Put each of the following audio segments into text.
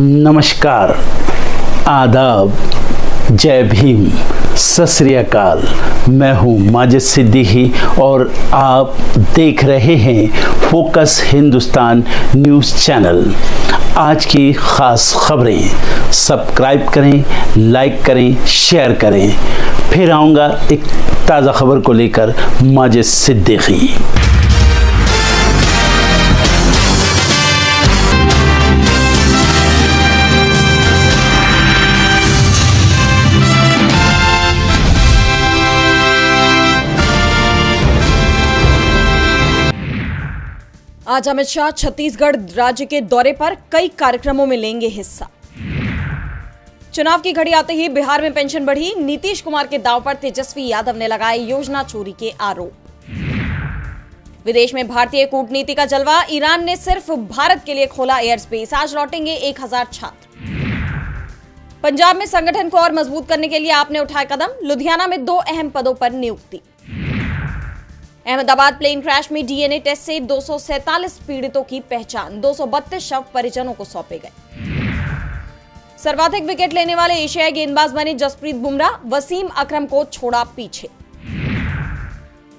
नमस्कार, आदाब, जय भीम, सत श्री अकाल। मैं हूँ माजिद सिद्दीकी और आप देख रहे हैं फोकस हिंदुस्तान न्यूज़ चैनल। आज की ख़ास खबरें सब्सक्राइब करें, लाइक करें, शेयर करें। फिर आऊँगा एक ताज़ा खबर को लेकर माजिद सिद्दीकी। आज अमित शाह छत्तीसगढ़ राज्य के दौरे पर कई कार्यक्रमों में लेंगे हिस्सा। चुनाव की घड़ी आते ही बिहार में पेंशन बढ़ी, नीतीश कुमार के दांव पर तेजस्वी यादव ने लगाए योजना चोरी के आरोप। विदेश में भारतीय कूटनीति का जलवा, ईरान ने सिर्फ भारत के लिए खोला एयर स्पेस, आज लौटेंगे 1000 छात्र। पंजाब में संगठन को और मजबूत करने के लिए आपने उठाए कदम, लुधियाना में 2 अहम पदों पर नियुक्ति। अहमदाबाद प्लेन क्रैश में डीएनए टेस्ट से 247 पीड़ितों की पहचान, 232 शव परिजनों को सौंपे गए। सर्वाधिक विकेट लेने वाले एशियाई गेंदबाज बने जसप्रीत बुमराह, वसीम अकरम को छोड़ा पीछे।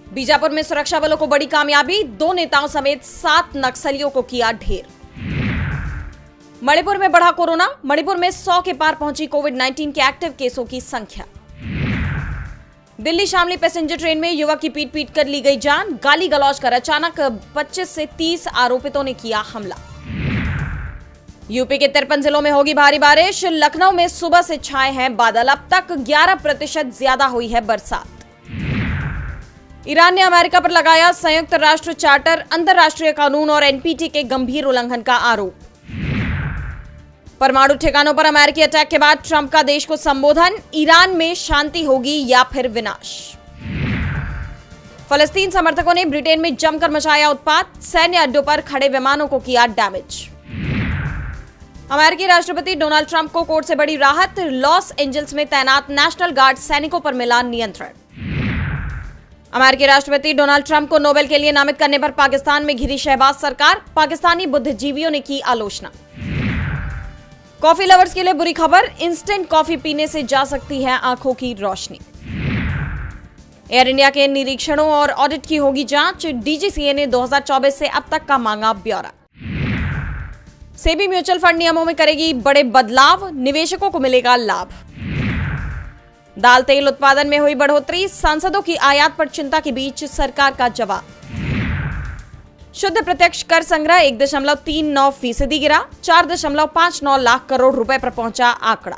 बीजापुर में सुरक्षा बलों को बड़ी कामयाबी, 2 नेताओं समेत 7 नक्सलियों को किया ढेर। मणिपुर में बढ़ा कोरोना, मणिपुर में 100 के पार पहुंची कोविड-19 के एक्टिव केसों की संख्या। दिल्ली शामली पैसेंजर ट्रेन में युवक की पीट कर ली गई जान, गाली गलौज कर अचानक 25 से 30 आरोपितों ने किया हमला। यूपी के 53 जिलों में होगी भारी बारिश, लखनऊ में सुबह से छाए हैं बादल, अब तक 11% ज्यादा हुई है बरसात। ईरान ने अमेरिका पर लगाया संयुक्त राष्ट्र चार्टर, अंतर्राष्ट्रीय कानून और एनपीटी के गंभीर उल्लंघन का आरोप। परमाणु ठिकानों पर अमेरिकी अटैक के बाद ट्रंप का देश को संबोधन, ईरान में शांति होगी या फिर विनाश। फलस्तीन समर्थकों ने ब्रिटेन में जमकर मचाया उत्पात, सैन्य अड्डों पर खड़े विमानों को किया डैमेज। अमेरिकी राष्ट्रपति डोनाल्ड ट्रंप को कोर्ट से बड़ी राहत, लॉस एंजल्स में तैनात नेशनल गार्ड सैनिकों पर मिला नियंत्रण। अमेरिकी राष्ट्रपति डोनाल्ड ट्रंप को नोबेल के लिए नामित करने पर पाकिस्तान में घिरी शहबाज सरकार, पाकिस्तानी बुद्धिजीवियों ने की आलोचना। कॉफी लवर्स के लिए बुरी खबर, इंस्टेंट कॉफी पीने से जा सकती है आंखों की रोशनी। एयर इंडिया के निरीक्षणों और ऑडिट की होगी जांच, डीजीसीए ने 2024 से अब तक का मांगा ब्यौरा। सेबी म्यूचुअल फंड नियमों में करेगी बड़े बदलाव, निवेशकों को मिलेगा लाभ। दाल तेल उत्पादन में हुई बढ़ोतरी, सांसदों की आयात पर चिंता के बीच सरकार का जवाब। शुद्ध प्रत्यक्ष कर संग्रह 1.39% गिरा, 4.59 लाख करोड़ रुपए पर पहुंचा आंकड़ा।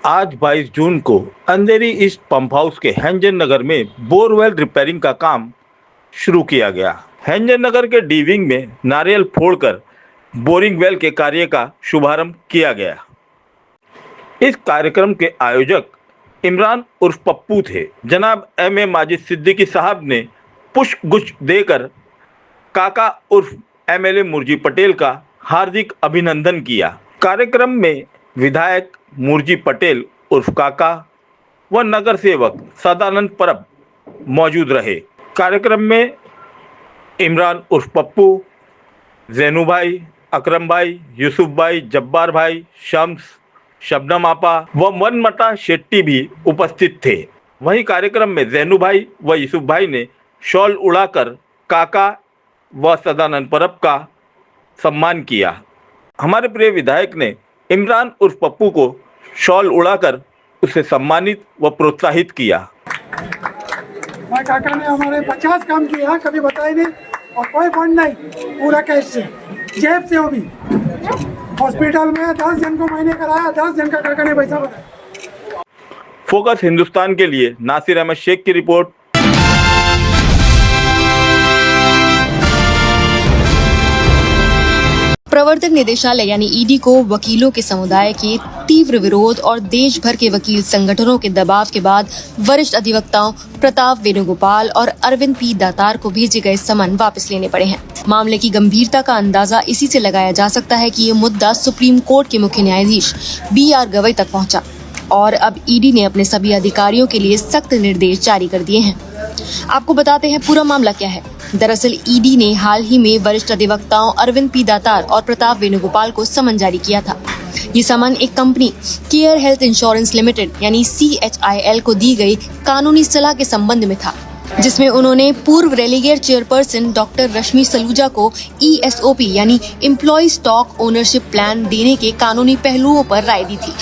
आज 22 जून को अंधेरी ईस्ट पंप हाउस के हैंजन नगर में बोरवेल रिपेयरिंग का काम शुरू किया गया। हैंजन नगर के डी विंग में नारियल फोड़कर बोरिंग वेल के कार्य का शुभारंभ किया गया। इस कार्यक्रम के आयोजक इमरान उर्फ पप्पू थे। जनाब एम.ए. माजिद सिद्दीकी साहब ने पुष्प गुच्छ देकर काका उर्फ एमएलए मुर्जी पटेल का हार्दिक अभिनंदन किया। कार्यक्रम में विधायक मुर्जी पटेल उर्फ काका व नगर सेवक सदानंद परब मौजूद रहे। कार्यक्रम में इमरान उर्फ पप्पू, जैनू भाई, अकरम भाई, यूसुफ भाई, जब्बार भाई, शम्स, शबनम आपा व मनमटा शेट्टी भी उपस्थित थे। वहीं कार्यक्रम में जैनू भाई व यूसुफ भाई ने शॉल उड़ाकर काका व सदानंद परब का सम्मान किया। हमारे प्रिय विधायक ने इमरान उर्फ पप्पू को शॉल उड़ाकर उसे सम्मानित व प्रोत्साहित किया। काका ने हमारे 50 काम किया, कभी बताए नहीं, और कोई फंड नहीं, पूरा कैश से, जेब से। वो भी हॉस्पिटल में 10 जन को मैंने कराया, 10 जन का काका ने पैसा बताया। फोकस हिंदुस्तान के लिए नासिर अहमद शेख की रिपोर्ट। प्रवर्तन निदेशालय यानी ईडी को वकीलों के समुदाय के तीव्र विरोध और देश भर के वकील संगठनों के दबाव के बाद वरिष्ठ अधिवक्ताओं प्रताप वेणुगोपाल और अरविंद पी दातार को भेजे गए समन वापस लेने पड़े हैं। मामले की गंभीरता का अंदाजा इसी से लगाया जा सकता है कि ये मुद्दा सुप्रीम कोर्ट के मुख्य न्यायाधीश BR गवई तक पहुंचा। और अब ईडी ने अपने सभी अधिकारियों के लिए सख्त निर्देश जारी कर दिए हैं। आपको बताते हैं पूरा मामला क्या है। दरअसल ईडी ने हाल ही में वरिष्ठ अधिवक्ताओं अरविंद पी दातार और प्रताप वेणुगोपाल को समन जारी किया था। ये समन एक company care health insurance limited यानी CHIL को दी गई कानूनी सलाह के संबंध में था, जिसमें उन्होंने पूर्व रेलीगेयर चेयरपर्सन डॉक्टर रश्मि सलूजा को ESOP यानी एम्प्लॉय स्टॉक ओनरशिप प्लान देने के कानूनी पहलुओं पर राय दी थी।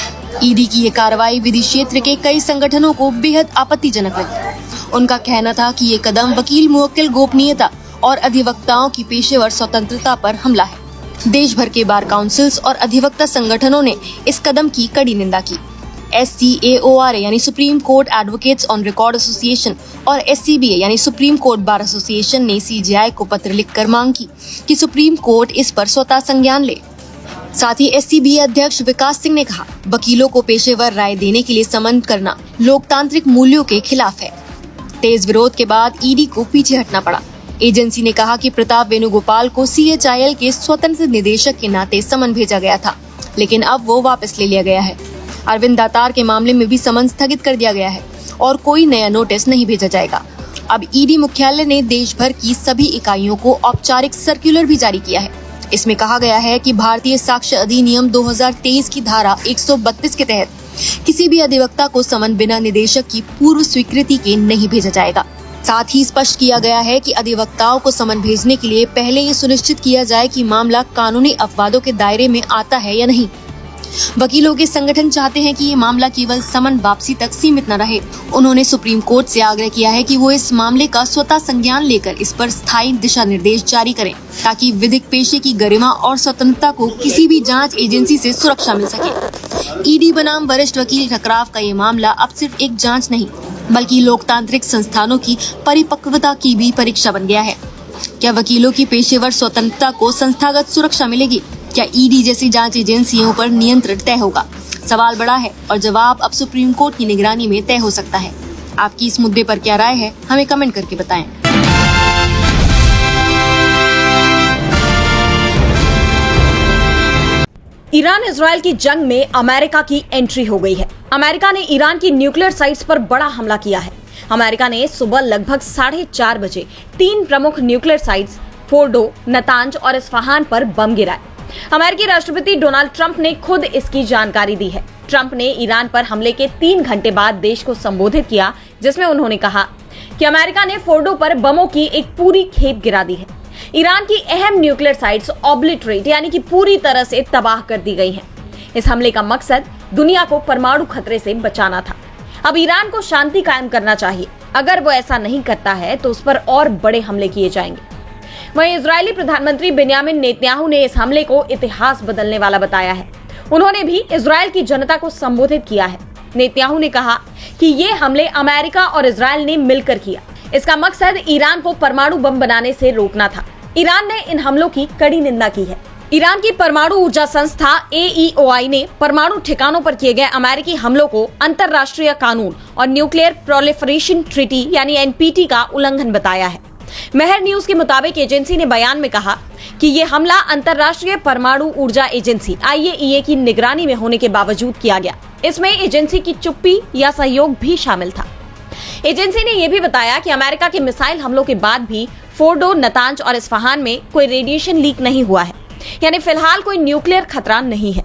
ईडी की ये कार्रवाई विधि क्षेत्र के कई संगठनों को बेहद आपत्तिजनक लगी। उनका कहना था कि ये कदम वकील मुवक्किल गोपनीयता और अधिवक्ताओं की पेशेवर स्वतंत्रता पर हमला है। देश भर के बार काउंसिल्स और अधिवक्ता संगठनों ने इस कदम की कड़ी निंदा की। SCAORA यानी supreme court advocates on record association और SCBA यानी सुप्रीम कोर्ट बार एसोसिएशन ने CJI को पत्र लिखकर मांग की कि सुप्रीम कोर्ट इस पर स्वतः संज्ञान ले। साथ ही SCBA अध्यक्ष विकास सिंह ने कहा, वकीलों को पेशेवर राय देने के लिए समन करना लोकतांत्रिक मूल्यों के खिलाफ है। तेज विरोध के बाद ईडी को पीछे हटना पड़ा। एजेंसी ने कहा कि प्रताप वेणुगोपाल को CHIL के स्वतंत्र निदेशक के नाते समन भेजा गया था, लेकिन अब वो वापस ले लिया गया है। अरविंद दातार के मामले में भी समन स्थगित कर दिया गया है और कोई नया नोटिस नहीं भेजा जाएगा। अब ईडी मुख्यालय ने देश भर की सभी इकाइयों को औपचारिक सर्कुलर भी जारी किया है। इसमें कहा गया है कि भारतीय साक्ष्य अधिनियम 2023 की धारा 132 के तहत किसी भी अधिवक्ता को समन बिना निदेशक की पूर्व स्वीकृति के नहीं भेजा जाएगा। साथ ही स्पष्ट किया गया है कि अधिवक्ताओं को समन भेजने के लिए पहले ये सुनिश्चित किया जाए कि मामला कानूनी अपवादों के दायरे में आता है या नहीं। वकीलों के संगठन चाहते हैं कि ये मामला केवल समन वापसी तक सीमित न रहे। उन्होंने सुप्रीम कोर्ट से आग्रह किया है कि वो इस मामले का स्वतः संज्ञान लेकर इस पर स्थायी दिशा निर्देश जारी करें, ताकि विधिक पेशे की गरिमा और स्वतंत्रता को किसी भी जांच एजेंसी से सुरक्षा मिल सके। ईडी बनाम वरिष्ठ वकील टकराव का ये मामला अब सिर्फ एक जांच नहीं, बल्कि लोकतांत्रिक संस्थानों की परिपक्वता की भी परीक्षा बन गया है। क्या वकीलों की पेशेवर स्वतंत्रता को संस्थागत सुरक्षा मिलेगी? क्या ईडी जैसी जांच एजेंसियों पर नियंत्रण तय होगा? सवाल बड़ा है और जवाब अब सुप्रीम कोर्ट की निगरानी में तय हो सकता है। आपकी इस मुद्दे पर क्या राय है, हमें कमेंट करके बताएं। ईरान इजराइल की जंग में अमेरिका की एंट्री हो गई है। अमेरिका ने ईरान की न्यूक्लियर साइट्स पर बड़ा हमला किया है। अमेरिका ने सुबह लगभग 4:30 बजे 3 प्रमुख न्यूक्लियर साइट्स फोर्डो, नतांज और इस्फहान पर बम गिराए। अमेरिकी राष्ट्रपति डोनाल्ड ट्रंप ने खुद इसकी जानकारी दी है। ट्रंप ने ईरान पर हमले के 3 घंटे बाद देश को संबोधित किया, जिसमें उन्होंने कहा कि अमेरिका ने फोर्डो पर बमों की एक पूरी खेप गिरा दी है। ईरान की अहम न्यूक्लियर साइट्स ऑब्लिटरेट यानी कि पूरी तरह से तबाह कर दी गई हैं। इस हमले का मकसद दुनिया को परमाणु खतरे से बचाना था। अब ईरान को शांति कायम करना चाहिए। अगर वो ऐसा नहीं करता है तो उस पर और बड़े हमले किए जाएंगे। वहीं इजरायली प्रधानमंत्री बेंयामिन नेतन्याहू ने इस हमले को इतिहास बदलने वाला बताया है। उन्होंने भी इजरायल की जनता को संबोधित किया है। नेतन्याहू ने कहा कि ये हमले अमेरिका और इजरायल ने मिलकर किया। इसका मकसद ईरान को परमाणु बम बनाने से रोकना था। ईरान ने इन हमलों की कड़ी निंदा की है। ईरान की परमाणु ऊर्जा संस्था AEOI ने परमाणु ठिकानों पर किए गए अमेरिकी हमलों को अंतर्राष्ट्रीय कानून और न्यूक्लियर प्रोलिफरेशन ट्रीटी यानी NPT का उल्लंघन बताया है। मेहर न्यूज के मुताबिक एजेंसी ने बयान में कहा कि ये हमला अंतर्राष्ट्रीय परमाणु ऊर्जा एजेंसी IAEA की निगरानी में होने के बावजूद किया गया। इसमें एजेंसी की चुप्पी या सहयोग भी शामिल था। एजेंसी ने यह भी बताया कि अमेरिका के मिसाइल हमलों के बाद भी फोर्डो, नतांज और इस्फहान में कोई रेडिएशन लीक नहीं हुआ है, यानी फिलहाल कोई न्यूक्लियर खतरा नहीं है।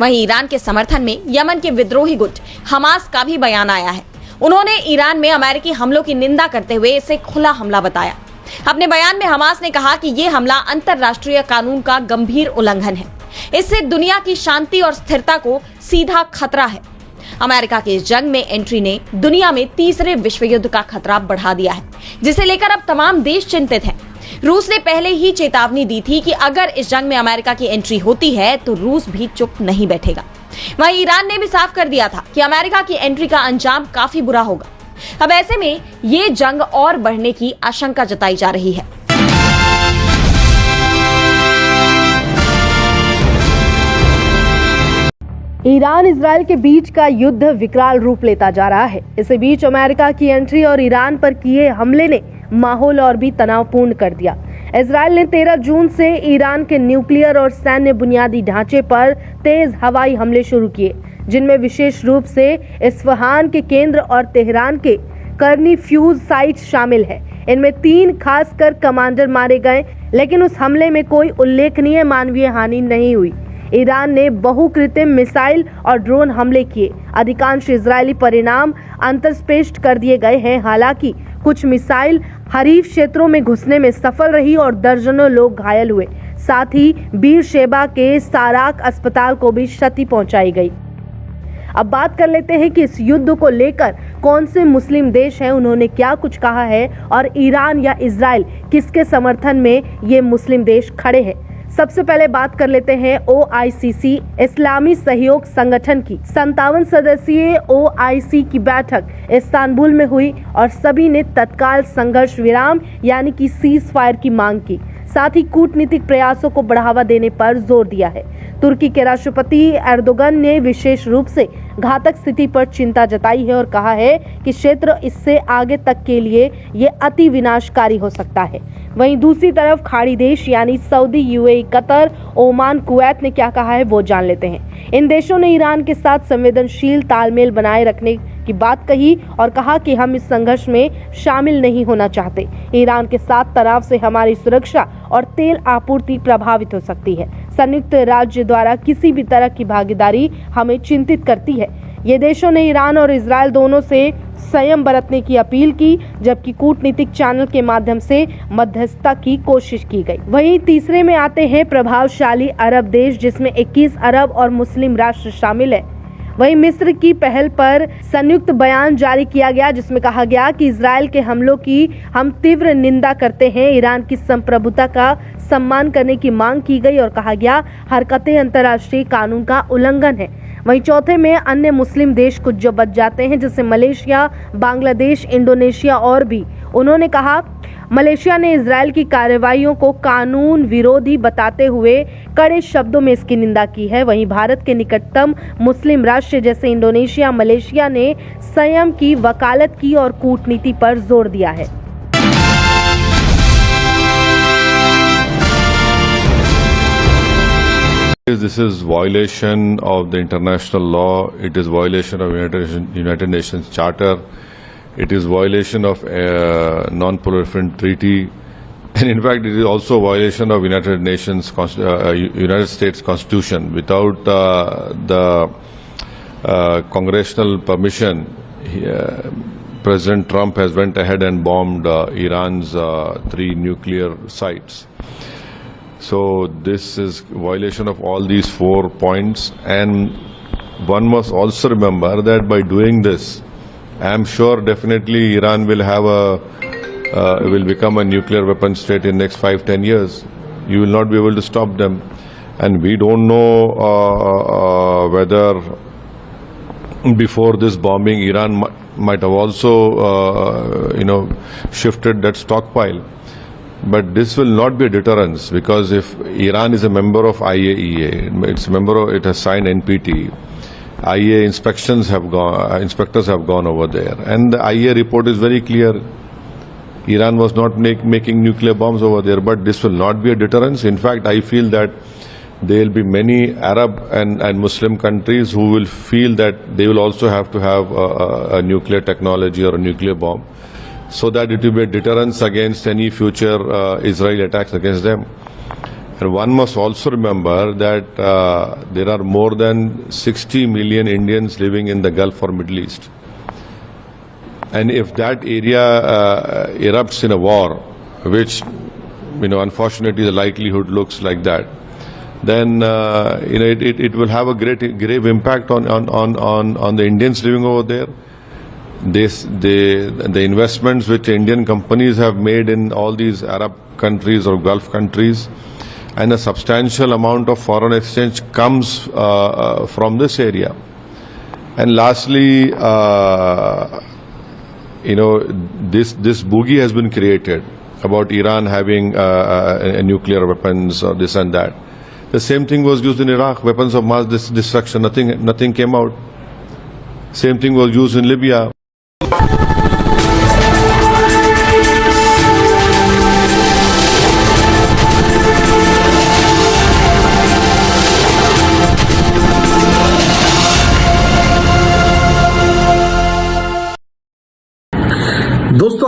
वहीं ईरान के समर्थन में यमन के विद्रोही गुट हमास का भी बयान आया है। उन्होंने ईरान में अमेरिकी हमलों की निंदा करते हुए इसे खुला हमला बताया। अपने बयान में हमास ने कहा कि ये हमला अंतर्राष्ट्रीय कानून का गंभीर उल्लंघन है। इससे दुनिया की शांति और स्थिरता को सीधा खतरा है। अमेरिका की इस जंग में एंट्री ने दुनिया में तीसरे विश्व युद्ध का खतरा बढ़ा दिया है, जिसे लेकर अब तमाम देश चिंतित हैं। रूस ने पहले ही चेतावनी दी थी कि अगर इस जंग में अमेरिका की एंट्री होती है तो रूस भी चुप नहीं बैठेगा। वहीं ईरान ने भी साफ कर दिया था कि अमेरिका की एंट्री का अंजाम काफी बुरा होगा। अब ऐसे में ये जंग और बढ़ने की आशंका जताई जा रही है। ईरान इजरायल के बीच का युद्ध विकराल रूप लेता जा रहा है। इसी बीच अमेरिका की एंट्री और ईरान पर किए हमले ने माहौल और भी तनावपूर्ण कर दिया। इजरायल ने 13 जून से ईरान के न्यूक्लियर और सैन्य बुनियादी ढांचे पर तेज हवाई हमले शुरू किए, जिनमें विशेष रूप से इस्फहान के केंद्र और तेहरान के करनी फ्यूज साइट शामिल है। इनमें 3 खासकर कमांडर मारे गए, लेकिन उस हमले में कोई उल्लेखनीय मानवीय हानि नहीं हुई। ईरान ने बहुकृत्रिम मिसाइल और ड्रोन हमले किए। अधिकांश इजरायली परिणाम अंतर्स्पेष्ट कर दिए गए हैं। हालांकि कुछ मिसाइल हरीफ क्षेत्रों में घुसने में सफल रही और दर्जनों लोग घायल हुए। साथ ही बीरशेबा के साराक अस्पताल को भी क्षति पहुंचाई गई। अब बात कर लेते हैं कि इस युद्ध को लेकर कौन से मुस्लिम देश हैं, उन्होंने क्या कुछ कहा है और ईरान या इजराइल किसके समर्थन में ये मुस्लिम देश खड़े हैं। सबसे पहले बात कर लेते हैं OICC इस्लामी सहयोग संगठन की। 57 सदस्यीय OIC की बैठक इस्तांबुल में हुई और सभी ने तत्काल संघर्ष विराम यानी कि सीज फायर की मांग की। साथ ही कूटनीतिक प्रयासों को बढ़ावा देने पर जोर दिया है। तुर्की के राष्ट्रपति एर्दोगन ने विशेष रूप से घातक स्थिति पर चिंता जताई है और कहा है कि क्षेत्र इससे आगे तक के लिए ये अति विनाशकारी हो सकता है। वहीं दूसरी तरफ खाड़ी देश यानी Saudi, UAE, Qatar, Oman, Kuwait ने क्या कहा है वो जान लेते हैं। इन देशों ने ईरान के साथ संवेदनशील तालमेल बनाए रखने की बात कही और कहा कि हम इस संघर्ष में शामिल नहीं होना चाहते। ईरान के साथ तनाव से हमारी सुरक्षा और तेल आपूर्ति प्रभावित हो सकती है। संयुक्त राज्य द्वारा किसी भी तरह की भागीदारी हमें चिंतित करती है। ये देशों ने ईरान और इजरायल दोनों से संयम बरतने की अपील की, जबकि कूटनीतिक चैनल के माध्यम से मध्यस्थता की कोशिश की गई। वहीं तीसरे में आते हैं प्रभावशाली अरब देश, जिसमें 21 अरब और मुस्लिम राष्ट्र शामिल है। वहीं मिस्र की पहल पर संयुक्त बयान जारी किया गया, जिसमें कहा गया कि इजरायल के हमलों की हम तीव्र निंदा करते हैं। ईरान की संप्रभुता का सम्मान करने की मांग की गई और कहा गया हरकतें अंतर्राष्ट्रीय कानून का उल्लंघन है। वहीं चौथे में अन्य मुस्लिम देश कुछ जो बच जाते हैं, जैसे मलेशिया, बांग्लादेश, इंडोनेशिया और भी। उन्होंने कहा मलेशिया ने इजरायल की कार्रवाइयों को कानून विरोधी बताते हुए कड़े शब्दों में इसकी निंदा की है। वहीं भारत के निकटतम मुस्लिम राष्ट्र जैसे इंडोनेशिया, मलेशिया ने संयम की वकालत की और कूटनीति पर जोर दिया है। This is violation of the international law. It is violation of United Nations Charter. It is violation of non-proliferation treaty, and in fact, it is also violation of United States Constitution. Without the congressional permission, President Trump has went ahead and bombed Iran's 3 nuclear sites. So this is violation of all these 4 points, and one must also remember that by doing this, I am sure definitely Iran will have will become a nuclear weapon state in next 5-10 years. You will not be able to stop them, and we don't know whether before this bombing Iran might have also shifted that stockpile. But this will not be a deterrence, because if Iran is a member of IAEA, it has signed NPT. IAEA inspectors have gone over there, and the IAEA report is very clear. Iran was not making nuclear bombs over there, but this will not be a deterrence. In fact, I feel that there will be many Arab and Muslim countries who will feel that they will also have to have a nuclear technology or a nuclear bomb, so that it will be a deterrence against any future Israeli attacks against them. And one must also remember that there are more than 60 million Indians living in the Gulf or Middle East. And if that area erupts in a war, which unfortunately the likelihood looks like that, then it will have a grave impact on the Indians living over there. The investments which Indian companies have made in all these Arab countries or Gulf countries, and a substantial amount of foreign exchange comes from this area. And lastly, this boogie has been created about Iran having nuclear weapons or this and that. The same thing was used in Iraq, weapons of mass destruction. Nothing came out. Same thing was used in Libya.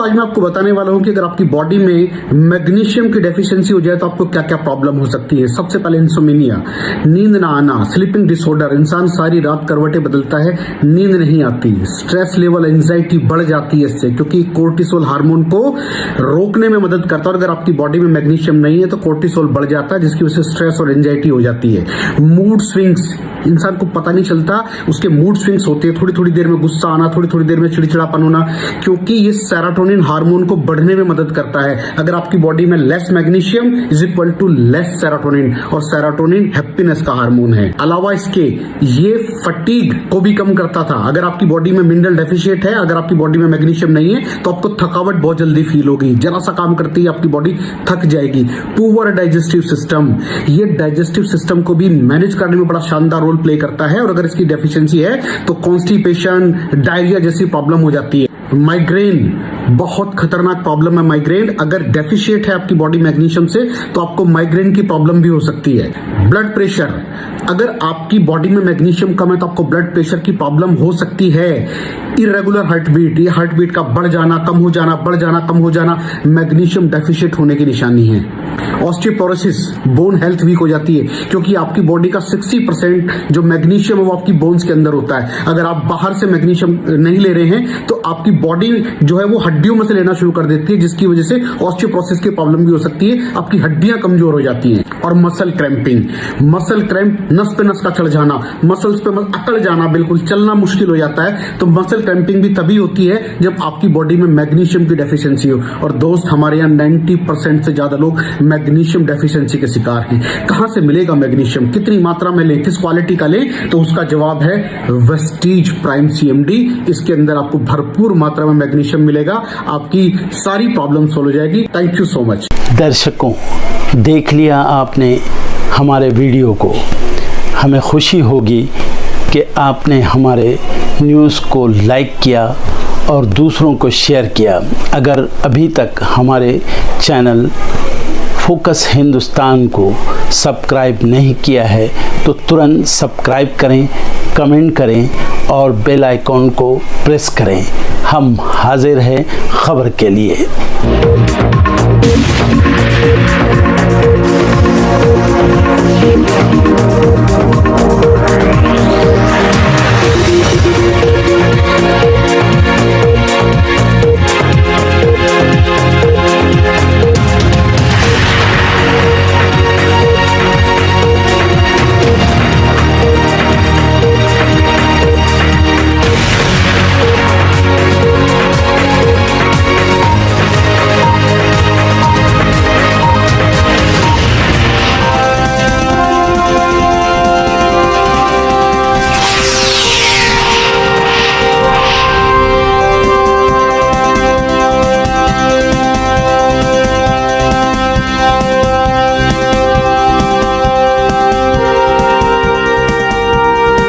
आज मैं आपको बताने वाला हूं कि अगर आपकी body में मैग्नीशियम की डेफिशिएंसी हो जाए तो आपको क्या क्या प्रॉब्लम हो सकती है। सबसे पहले इंसोमेनिया, नींद ना आना, स्लीपिंग डिसऑर्डर, इंसान सारी रात करवटें बदलता है, नींद नहीं आती, स्ट्रेस लेवल, एंजाइटी बढ़ जाती है इससे, क्योंकि कोर्टिसोल हार्मोन को रोकने में मदद करता है। और अगर आपकी बॉडी में मैग्नीशियम नहीं है तो कोर्टिसोल बढ़ जाता है, जिसकी वजह से स्ट्रेस और एंजाइटी हो जाती है। मूड स्विंग्स, इंसान को पता नहीं चलता उसके मूड स्विंग्स होते हैं, थोड़ी थोड़ी देर में गुस्सा आना, थोड़ी थोड़ी देर में चिड़चिड़ापन होना, क्योंकि ये सेरोटोनिन हार्मोन को बढ़ने में मदद करता है। अगर आपकी बॉडी में less magnesium is equal to less serotonin, और सेरोटोनिन हैप्पीनेस का हार्मोन है। अलावा इसके ये फटीग को भी कम करता था। अगर आपकी बॉडी में मिनरल डेफिशिएट है, अगर आपकी बॉडी में मैग्नीशियम नहीं है तो आपको थकावट बहुत जल्दी फील होगी, जरा सा काम करती है आपकी बॉडी थक जाएगी। पुअर डाइजेस्टिव सिस्टम, ये डाइजेस्टिव सिस्टम को भी मैनेज करने में बड़ा शानदार रोल प्ले करता है, और अगर इसकी डेफिशिएंसी है तो कॉन्स्टिपेशन, डायरिया जैसी प्रॉब्लम हो जाती है। माइग्रेन, बहुत खतरनाक प्रॉब्लम है माइग्रेन। अगर डेफिशिएट है आपकी बॉडी मैग्नीशियम से तो आपको माइग्रेन की प्रॉब्लम भी हो सकती है। ब्लड प्रेशर, अगर आपकी बॉडी में मैग्नीशियम कम है तो आपको ब्लड प्रेशर की प्रॉब्लम हो सकती है। इरेगुलर हार्टबीट, ये हार्टबीट का बढ़ जाना, कम हो जाना, बढ़ जाना, कम हो जाना, मैग्नीशियम डेफिशिएट होने की निशानी है। ऑस्टियोपोरोसिस, बोन हेल्थ वीक हो जाती है, क्योंकि आपकी बॉडी का 60% जो मैग्नीशियम है वो आपकी बोन्स के अंदर होता है। अगर आप बाहर से मैग्नीशियम नहीं ले रहे हैं तो आपकी बॉडी जो है वो हड्डियों में से लेना शुरू कर देती है, जिसकी वजह से ऑस्टियोपोरोसिस की प्रॉब्लम भी हो सकती है, आपकी हड्डियां कमजोर हो जाती हैं। और मसल क्रैम्पिंग, मसल क्रैम्प, नस पे नस का चढ़ जाना, मसल्स पे अकड़ जाना, बिल्कुल चलना मुश्किल हो जाता है। तो मसल क्रैम्पिंग भी तभी होती है जब आपकी बॉडी में मैग्नीशियम की डेफिशिएंसी हो। और दोस्त, हमारे यहाँ 90% से ज्यादा लोग मैग्नीशियम डेफिशिएंसी के शिकार हैं। कहां से मिलेगा मैग्नीशियम, कितनी मात्रा में लें, किस क्वालिटी का लें? तो उसका जवाब है वेस्टीज प्राइम CMD। इसके अंदर आपको भरपूर मात्रा में मैग्नीशियम मिलेगा, आपकी सारी प्रॉब्लम सॉल्व हो जाएगी। Thank you so much. दर्शकों, देख लिया आपने हमारे वीडियो को। हमें खुशी होगी कि आपने हमारे न्यूज़ को लाइक किया और दूसरों को शेयर किया। अगर अभी तक हमारे चैनल फोकस हिंदुस्तान को सब्सक्राइब नहीं किया है तो तुरंत सब्सक्राइब करें, कमेंट करें और बेल आइकॉन को प्रेस करें। हम हाजिर हैं खबर के लिए।